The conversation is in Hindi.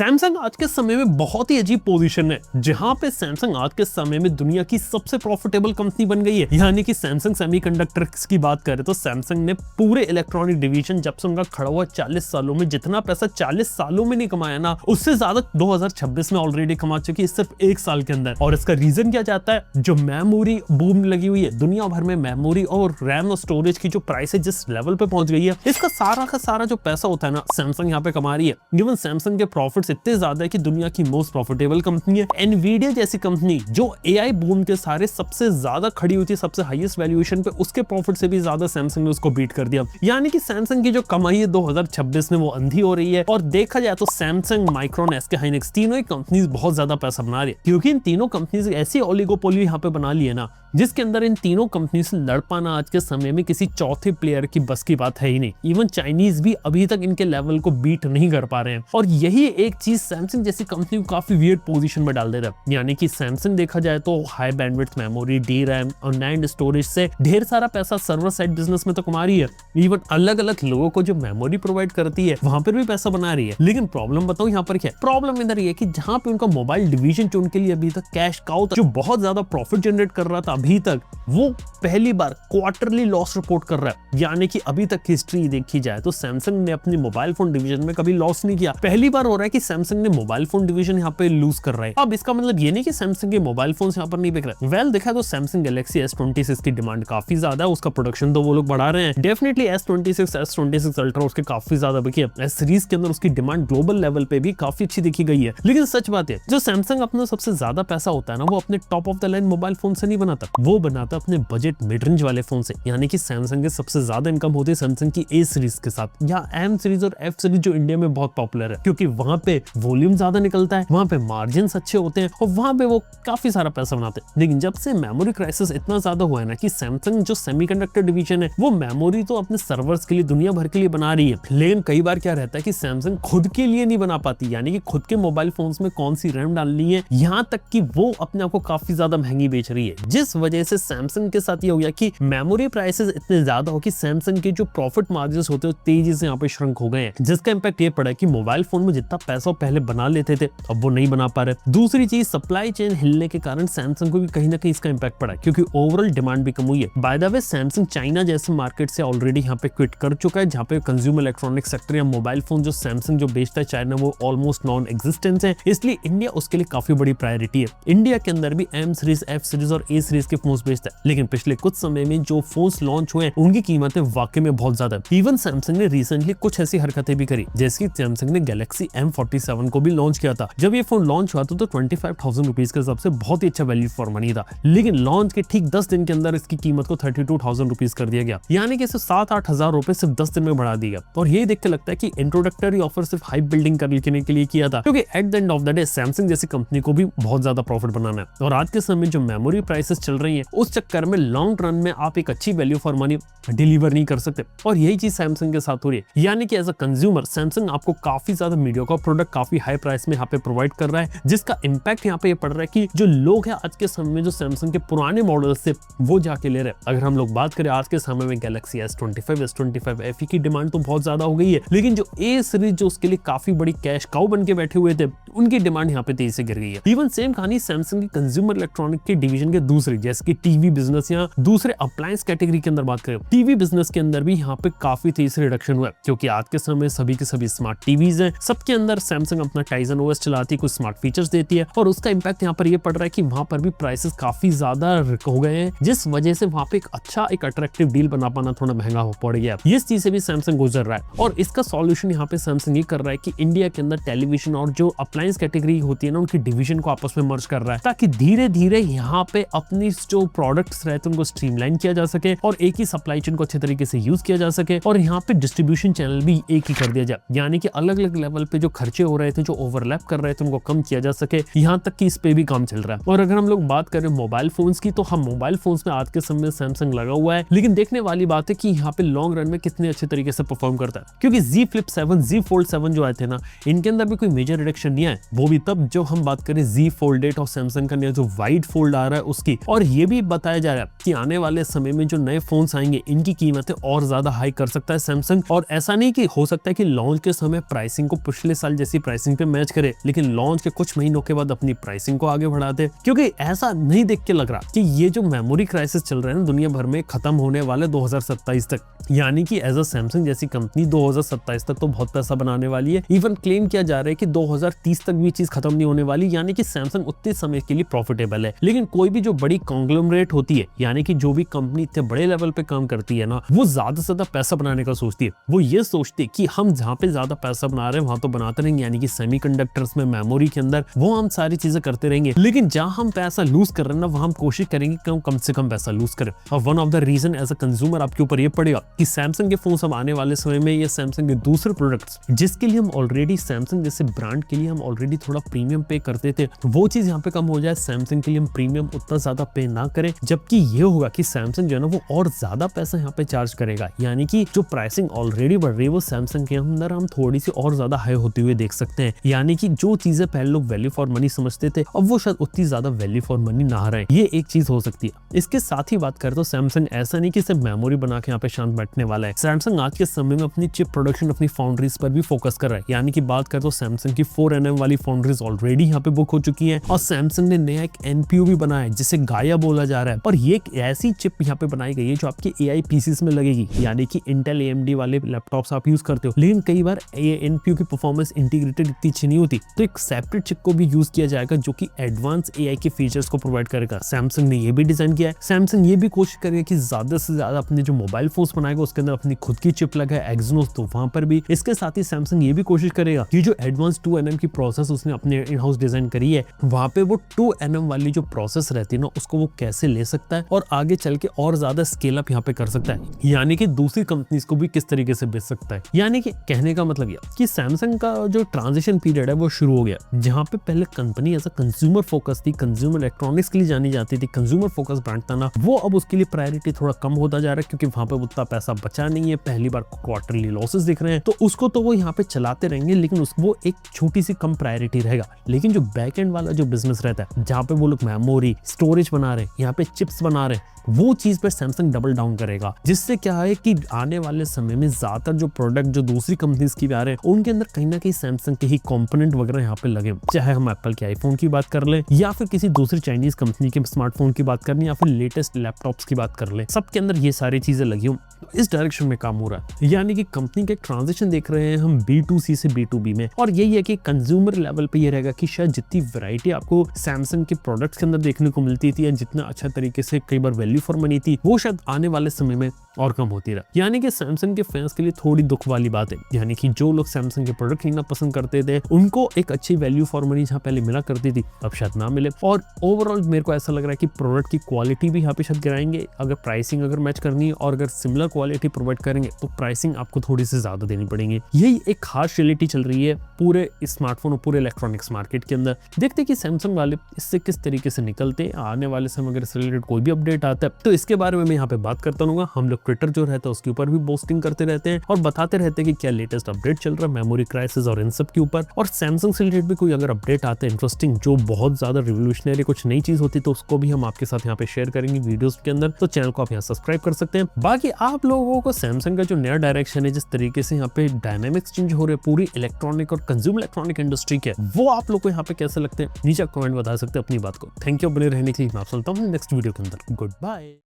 सैमसंग आज के समय में बहुत ही अजीब पोजीशन है, जहां पे सैमसंग आज के समय में दुनिया की सबसे प्रॉफिटेबल कंपनी बन गई है। यानी कि सैमसंग सेमीकंडक्टर्स की बात करें तो सैमसंग ने पूरे इलेक्ट्रॉनिक डिवीजन जब से उनका खड़ा हुआ 40 सालों में जितना पैसा 40 सालों में नहीं कमाया ना, उससे ज्यादा 2026 में ऑलरेडी कमा चुकी है सिर्फ एक साल के अंदर। और इसका रीजन क्या जाता है, जो मेमोरी बूम लगी हुई है दुनिया भर में, मेमोरी और रैम और स्टोरेज की जो प्राइस है जिस लेवल पे पहुंच गई है, इसका सारा का सारा जो पैसा होता है ना, सैमसंग यहाँ पे कमा रही है। इवन सैमसंग के प्रॉफिट्स इतने ज्यादा है कि दुनिया की मोस्ट प्रॉफिटेबल कंपनी है। एनवीडिया जैसी कंपनी जो एआई बूम के सारे सबसे ज्यादा खड़ी हुई थी सबसे हाईएस्ट वैल्यूएशन पे, उसके प्रॉफिट से भी ज्यादा सैमसंग ने उसको बीट कर दिया। यानी कि सैमसंग की जो कमाई है 2026 में वो अंधी हो रही है। और देखा जाए तो सैमसंग, माइक्रोन, एसके हाइनिक्स तीनों ही कंपनीज बहुत ज्यादा पैसा बना रही है, क्योंकि इन तीनों कंपनीज ऐसी ओलिगोपोली यहाँ पे बना ली है ना, जिसके अंदर इन तीनों कंपनी से लड़ पाना आज के समय में किसी चौथे प्लेयर की बस की बात है ही नहीं। इवन चाइनीज भी अभी तक इनके लेवल को बीट नहीं कर पा रहे हैं। और यही एक चीज सैमसंग जैसी कंपनी को काफी वियर्ड पोजीशन में डाल दे रहा है। यानी कि सैमसंग देखा जाए तो high bandwidth memory, D RAM और नैंड स्टोरेज से ढेर सारा पैसा सर्वर साइड बिजनेस में तो कमा रही है। इवन अलग अलग लोगों को जो मेमोरी प्रोवाइड करती है वहां पर भी पैसा बना रही है। लेकिन प्रॉब्लम बताऊं यहाँ पर क्या है, प्रॉब्लम इधर ये कि जहां पे उनका मोबाइल डिवीजन जो उनके लिए अभी तक कैश काउ था, जो बहुत ज्यादा प्रॉफिट जनरेट कर रहा था, अभी तक वो पहली बार क्वार्टरली लॉस रिपोर्ट कर रहा है। यानी कि अभी तक हिस्ट्री देखी जाए तो सैमसंग ने अपनी मोबाइल फोन डिवीजन में कभी लॉस नहीं किया। पहली बार हो रहा है कि सैमसंग ने मोबाइल फोन डिवीजन यहाँ पे लूज कर रहा है। अब इसका मतलब ये नहीं कि सैमसंग के मोबाइल फोन यहाँ पर नहीं बिक रहे। वेल देखा तो सैमसंग गैलेक्सी S26 की डिमांड काफी ज्यादा है, उसका प्रोडक्शन तो वो लोग बढ़ा रहे हैं। डेफिनेटली S26 अल्ट्रा उसके काफी ज्यादा बिकी है। S सीरीज के अंदर उसकी डिमांड ग्लोबल लेवल पे भी काफी अच्छी दिखी गई है। लेकिन सच बात है, जो सैमसंग अपना सबसे ज्यादा पैसा होता है ना, वो अपने top of the line mobile phone से नहीं बनाता, वो बनाता अपने बजट मिड रेंज वाले फोन से। यानी कि सैमसंग के सबसे ज्यादा इनकम होती है सैमसंग की A सीरीज के साथ, या M सीरीज और F सीरीज जो इंडिया में बहुत पॉपुलर है, क्योंकि वहां पे वॉल्यूम ज्यादा निकलता है, वहां पे मार्जिन अच्छे होते हैं और वहां पे वो काफी सारा पैसा बनाते हैं। लेकिन जब से मेमोरी क्राइसिस इतना ज्यादा हुआ है ना, कि सैमसंग जो सेमीकंडक्टर डिवीजन है वो मेमोरी तो अपने सर्वर्स के लिए दुनिया भर के लिए बना रही है, लेकिन कई बार क्या रहता है कि सैमसंग खुद के लिए नहीं बना पाती। यानी कि खुद के मोबाइल फोन्स में कौन सी रैम डालनी है, यहाँ तक कि वो अपने आप को काफी ज्यादा महंगी बेच रही है, जिस वजह से सैमसंग के साथ ये हो गया कि मेमोरी प्राइसेस इतने ज्यादा हो कि सैमसंग के जो प्रॉफिट मार्जिन होते हैं तेजी से यहाँ पे श्रंक हो गए हैं, जिसका इंपैक्ट ये पड़ा है कि मोबाइल फोन में जितना पैसा पहले बना लेते थे अब वो नहीं बना पा रहे। दूसरी चीज, सप्लाई चेन हिलने के कारण सैमसंग को भी कहीं ना कहीं इसका इंपैक्ट पड़ा है, क्योंकि ओवरऑल डिमांड भी कम हुई है। By the way Samsung China जैसे मार्केट से ऑलरेडी यहाँ पे क्विट कर चुका है, जहाँ पे कंज्यूमर इलेक्ट्रॉनिक सेक्टर या मोबाइल फोन जो सैमसंग जो बेचता है चाइना, वो ऑलमोस्ट नॉन एग्जिस्टेंस है। इसलिए इंडिया उसके लिए काफी बड़ी प्रायोरिटी है। इंडिया के अंदर भी M सीरीज, F सीरीज और A सीरीज के फोन्स बेचता है, लेकिन पिछले कुछ समय में जो फोन्स लॉन्च हुए हैं उनकी कीमतें वाकई में बहुत ज्यादा है। इवन सैमसंग ने रिसेंटली कुछ ऐसी हरकतें भी करी, जैसे कि सैमसंग ने गैलेक्सी M47 को भी लॉन्च किया था। जब ये फोन लॉन्च हुआ था तो 25,000 रुपीज के हिसाब से बहुत ही अच्छा वैल्यू फॉर मनी था, लेकिन लॉन्च के ठीक 10 दिन के अंदर इसकी कीमत को 32,000 रुपीज कर दिया गया। यानी कि इसे 7-8 हजार रुपए सिर्फ 10 दिन में बढ़ा दिया गया। और ये देख के लगता है कि इंट्रोडक्टरी ऑफर सिर्फ हाइप बिल्डिंग करने के लिए किया था, क्योंकि at the end of the day Samsung जैसी कंपनी को भी बहुत ज्यादा प्रॉफिट बनाना है। और आज के समय जो मेमोरी प्राइसेस चल रही है, उस चक्कर में लॉन्ग रन में आप एक अच्छी वैल्यू फॉर मनी डिलीवर नहीं कर सकते। और यही चीज सैमसंग के साथ हो रही है। यानी कि एज अ कंज्यूमर सैमसंग आपको काफी ज्यादा मीडियोकर प्रोडक्ट काफी हाई प्राइस में यहाँ पे प्रोवाइड कर रहा है, जिसका इंपैक्ट यहाँ पे ये पड़ रहा है कि जो लोग हैं आज के समय में जो सैमसंग के पुराने मॉडल से वो जाके ले रहे हैं। अगर हम लोग बात करें आज के समय में गैलेक्सी S25, S25 FE की डिमांड तो बहुत ज्यादा हो गई है, लेकिन जो A सीरीज जो उसके लिए काफी बड़ी कैश काउ बन के बैठे हुए थे, उनकी डिमांड यहाँ पे तेजी से गिर गई है। इवन सेम कहानी सैमसंग की कंज्यूमर इलेक्ट्रॉनिक के डिवीजन के दूसरे, जैसे कि टीवी बिजनेस या दूसरे अप्लायंस कैटेगरी के अंदर बात करें, टीवी बिजनेस के अंदर भी यहाँ पे काफी तेजी से रिडक्शन हुआ है, क्योंकि आज के समय सभी के सभी स्मार्ट टीवीज हैं, सबके अंदर सैमसंग अपना टाइजन OS चलाती है, कुछ स्मार्ट फीचर्स देती है, और उसका इंपैक्ट यहाँ पर ये पड़ रहा है कि वहां पर भी प्राइसेस काफी ज्यादा हो गए हैं, जिस वजह से वहां पे एक अट्रैक्टिव डील बना पाना थोड़ा महंगा हो पड़ गया। इस चीज से भी सैमसंग गुजर रहा है, और इसका सॉल्यूशन यहाँ पे सैमसंग ये कर रहा है कि इंडिया के अंदर टेलीविजन और जो अप्लायंस कैटेगरी होती है ना, उनकी डिवीजन को आपस में मर्ज कर रहा है, ताकि धीरे धीरे यहाँ पे अपनी जो प्रोडक्ट्स रहते हैं उनको स्ट्रीमलाइन किया जा सके और एक ही सप्लाई चेन को अच्छे तरीके से यूज किया जा सके, और यहाँ पे डिस्ट्रीब्यूशन चैनल भी एक ही कर दिया जाए। यानी कि अलग अलग लेवल पे जो खर्चे हो रहे थे, जो ओवरलैप कर रहे थे, उनको कम किया जा सके। यहाँ तक कि इस पे भी काम चल रहा है। और अगर हम लोग बात करें मोबाइल फोन्स की, तो हम मोबाइल फोन्स में आज के समय में सैमसंग लगा हुआ है, लेकिन देखने वाली बात है कि यहाँ पे लॉन्ग रन में कितने अच्छे तरीके से परफॉर्म करता है, क्योंकि Z Flip 7, Z Fold 7 जो आए थे ना, इनके अंदर भी कोई मेजर रिडक्शन नहीं है। वो भी तब जो हम बात करें Z Fold 8 और सैमसंग का नया जो वाइड फोल्ड आ रहा है उसकी, और और ये भी बताया जा रहा है कि आने वाले समय में जो नए फोन्स आएंगे इनकी कीमतें और ज्यादा हाई कर सकता है सैमसंग। और ऐसा नहीं कि हो सकता है कि लॉन्च के समय प्राइसिंग को पिछले साल जैसी प्राइसिंग पे मैच करे, लेकिन लॉन्च के कुछ महीनों के बाद अपनी प्राइसिंग को आगे बढ़ा दे, क्योंकि ऐसा नहीं देख के लग रहा कि ये जो मेमोरी क्राइसिस चल रहा है ना दुनिया भर में खत्म होने वाले 2027 तक। यानी कि एज अ सैमसंग जैसी कंपनी 2027 तक तो बहुत पैसा बनाने वाली है। इवन क्लेम किया जा रहा है कि 2030 तक भी चीज खत्म नहीं होने वाली, यानी कि सैमसंग उतने समय के लिए प्रॉफिटेबल है। लेकिन कोई भी जो बड़ी कॉन्ग्लोमरेट होती है, यानी कि जो भी कंपनी इतने बड़े लेवल पे काम करती है ना, वो ज्यादा से ज्यादा पैसा बनाने का सोचती है। वो ये सोचती है कि हम जहाँ पे ज्यादा पैसा बना रहे हैं वहां तो बनाते रहेंगे, यानी कि सेमीकंडक्टर्स में, मेमोरी के अंदर वो हम सारी चीजें करते रहेंगे। लेकिन जहां हम पैसा लूज कर रहे हैं ना, वहां हम कोशिश करेंगे कि हम कम से कम पैसा लूज करें। और one of the reason as a consumer आपके ऊपर ये पड़ेगा कि सैमसंग के फोन सब आने वाले समय में या सैमसंग के दूसरे प्रोडक्ट्स जिसके लिए हम ऑलरेडी सैमसंग जैसे ब्रांड के लिए हम ऑलरेडी थोड़ा प्रीमियम पे करते थे, वो चीज यहाँ पे कम हो जाए। सैमसंग के लिए हम प्रीमियम उतना ज्यादा पे ना करें, जबकि ये होगा कि सैमसंग जो है ना वो और ज्यादा पैसा यहाँ पे चार्ज करेगा। यानी कि जो प्राइसिंग ऑलरेडी बढ़ रही है वो सैमसंग के अंदर हम थोड़ी सी और ज्यादा हाई होती हुई देख सकते हैं। यानी कि जो चीजें पहले लोग वैल्यू फॉर मनी समझते थे, अब वो शायद उतनी ज्यादा वैल्यू फॉर मनी ना रहे। ये एक चीज हो सकती है। इसके साथ ही बात करें तो सैमसंग ऐसा नहीं कि सिर्फ मेमोरी बना के यहाँ पे शांत बैठने वाला है। सैमसंग आज के समय में अपनी चिप प्रोडक्शन अपनी फाउंड्रीज पर भी फोकस कर रहा है। यानी कि बात करें तो सैमसंग की 4nm वाली फाउंड्रीज ऑलरेडी यहाँ पे बुक हो चुकी है और सैमसंग ने नया एक एनपीयू भी बनाया है जिसे गाया बोला जा रहा है। और ये एक ऐसी चिप यहाँ पे बनाई गई है जो आपके एआई पीसीस में लगेगी, यानी कि इंटेल एएमडी वाले लैपटॉप्स आप यूज करते हो, लेकिन कई बार एनपीयू की परफॉर्मेंस इंटीग्रेटेड इतनी अच्छी नहीं होती, तो एक सेपरेट चिप को भी यूज किया जाएगा जो कि एडवांस एआई के फीचर्स को प्रोवाइड करेगा। सैमसंग ने ये भी डिजाइन किया है। सैमसंग ये भी कोशिश करेगा कि ज्यादा से ज्यादा अपने जो मोबाइल फोन्स बनाएगा उसके अंदर अपनी खुद की चिप लगाए एक्सिनोस, तो वहां पर भी। इसके साथ ही सैमसंग ये भी कोशिश करेगा कि जो एडवांस 2nm की प्रोसेस उसने अपने इन हाउस डिजाइन करी है, वहां पे वो 2nm वाली जो प्रोसेस रहती है ना उसको वो कैसे ले सकता है और आगे चल के और ज्यादा स्केल अप यहाँ पे कर सकता है, यानी कि दूसरी कंपनीज को भी किस तरीके से बेच सकता है। यानी कि कहने का मतलब यह कि सैमसंग का जो ट्रांजिशन पीरियड है वो शुरू हो गया, जहां पे पहले company as a consumer focus थी, कंज्यूमर इलेक्ट्रॉनिक्स के लिए जानी जाती थी, कंज्यूमर फोकस ब्रांड था ना, वो अब उसके लिए प्रायोरिटी थोड़ा कम होता जा रहा है क्योंकि वहां पे उतना पैसा बचा नहीं है। पहली बार क्वार्टरली लॉसेस दिख रहे हैं, तो उसको तो वो यहाँ पे चलाते रहेंगे, लेकिन वो एक छोटी सी कम प्रायोरिटी रहेगा। लेकिन जो बैक एंड वाला जो बिजनेस रहता है, जहाँ पे वो लोग मेमोरी स्टोरेज बना रहे हैं, यहाँ पे चिप्स बना रहे हैं, वो चीज पर सैमसंग डबल डाउन करेगा, जिससे क्या है कि आने वाले समय में ज्यादातर जो प्रोडक्ट जो दूसरी कंपनीज की भी आ रहे हैं उनके अंदर कहीं ना कहीं सैमसंग के ही कंपोनेंट वगैरह यहाँ पे लगे। चाहे हम एप्पल के आईफोन की बात कर ले या फिर किसी दूसरी चाइनीज कंपनी के स्मार्टफोन की बात करनी या फिर लेटेस्ट लैपटॉप्स की बात कर ले, सबके अंदर ये सारी चीजें लगी हो। इस डायरेक्शन में काम हो रहा है, यानी कि कंपनी के ट्रांजिशन देख रहे हैं हम B2C से B2B में। और यही है कि कंज्यूमर लेवल पे ये रहेगा कि शायद जितनी वैरायटी आपको सैमसंग के प्रोडक्ट्स के अंदर देखने को मिलती थी या जितना अच्छा तरीके से कई बार वैल्यू फॉर मनी थी, वो शायद आने वाले समय में और कम होती रहा। यानी कि सैमसंग के फैंस के लिए थोड़ी दुख वाली बात है, यानी कि जो लोग सैमसंग के प्रोडक्ट खरीदना पसंद करते थे उनको एक अच्छी वैल्यू फॉर मनी जहाँ पहले मिला करती थी अब शायद ना मिले। और ओवरऑल मेरे को ऐसा लग रहा है कि प्रोडक्ट की क्वालिटी भी यहाँ पे शायद गिराएंगे। अगर प्राइसिंग अगर मैच करनी है और अगर सिमिलर क्वालिटी प्रोवाइड करेंगे तो प्राइसिंग आपको थोड़ी सी ज्यादा देनी पड़ेगी। यही एक खास रियलिटी चल रही है पूरे स्मार्टफोन और पूरे इलेक्ट्रॉनिक्स मार्केट के अंदर। देखते कि सैमसंग वाले इससे किस तरीके से निकलते। आने वाले समय अगर इससे रिलेटेड कोई भी अपडेट आता है तो इसके बारे में मैं यहाँ पे बात करता रहूंगा। हम लोग ट्विटर जो रहता है उसके ऊपर भी पोस्टिंग करते रहते हैं और बताते रहते हैं कि क्या लेटेस्ट अपडेट चल रहा है मेमोरी क्राइसिस और इन सब के ऊपर। और सैमसंग से रिलेटेड भी कोई अगर अपडेट आता है इंटरेस्टिंग जो बहुत ज्यादा रिवोल्यूशनरी कुछ नई चीज होती तो उसको भी हम आपके साथ यहाँ पे शेयर करेंगे वीडियोस के अंदर। तो चैनल को आप यहाँ सब्सक्राइब कर सकते हैं। बाकी आप लोगों को सैमसंग का जो नया डायरेक्शन है, जिस तरीके से यहाँ पे डायनामिक्स चेंज हो रहे हैं पूरी इलेक्ट्रॉनिक और कंज्यूमर इलेक्ट्रॉनिक इंडस्ट्री के, वो आप लोग को यहाँ पे कैसे लगते हैं नीचे कमेंट बता सकते हैं अपनी बात को। थैंक यू बने रहने के लिए। मैं आप सुनता हूँ नेक्स्ट वीडियो के अंदर। Good bye.